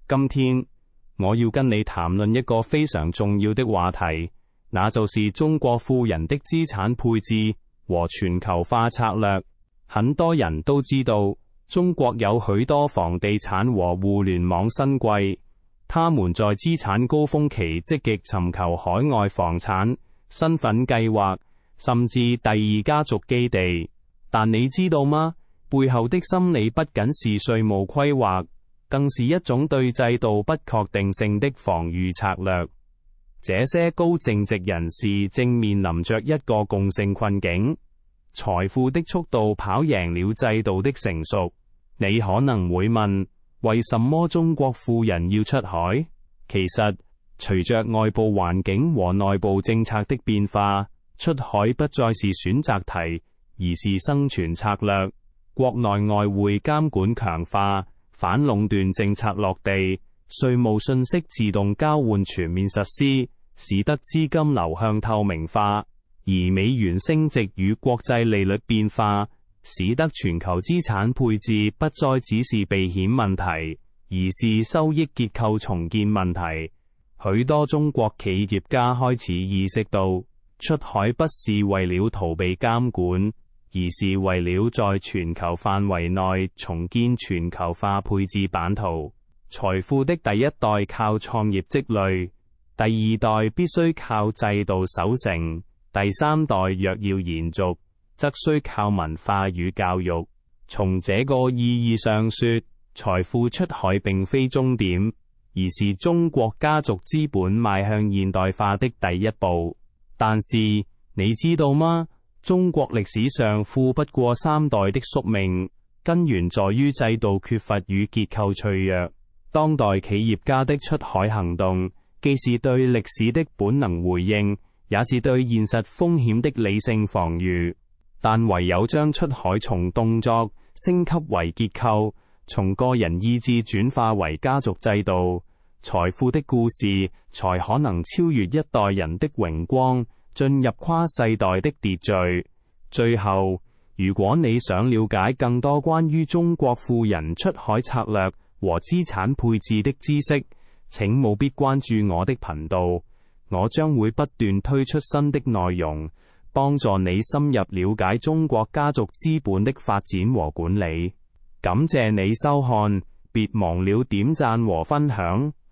今天我要跟你談論一個非常重要的話題，那就是中國富人的資產配置和全球化策略。很多人都知道，中國有許多房地產和互聯網新貴，他們在資產高峰期積極尋求海外房產、身份計劃，甚至第二家族基地。但你知道嗎？背後的心理不僅是稅務規劃，更是一種對制度不確定性的防禦策略。這些高淨值人士正面臨着一個共性困境：財富的速度跑贏了制度的成熟。你可能會問，為什麼中國富人要出海？其實，隨着外部環境和內部政策的變化，出海不再是選擇題，而是生存策略。國內外匯監管強化，反壟斷政策落地，稅務信息自動交換全面實施，使得資金流向透明化，而美元升值與國際利率變化，使得全球資產配置不再只是避險問題，而是收益結構重建問題。許多中國企業家開始意識到，出海不是為了逃避監管，而是為了在全球範圍內重建全球化配置版圖。財富的第一代靠創業積累，第二代必須靠制度守成，第三代若要延續，則需靠文化與教育。從這個意義上說，財富出海並非終點，而是中國家族資本邁向現代化的第一步。但是，你知道嗎？中國歷史上富不過三代的宿命，根源在於制度缺乏與結構脆弱。當代企業家的出海行動，既是對歷史的本能回應，也是對現實風險的理性防禦。但唯有將出海從動作升級為結構，從個人意志轉化為家族制度，財富的故事才可能超越一代人的榮光，進入跨世代的秩序。最後，如果你想了解更多關於中國富人出海策略和資產配置的知識，請務必關注我的頻道，我將會不斷推出新的內容，幫助你深入了解中國家族資本的發展和管理。感謝你收看，別忘了點讚和分享。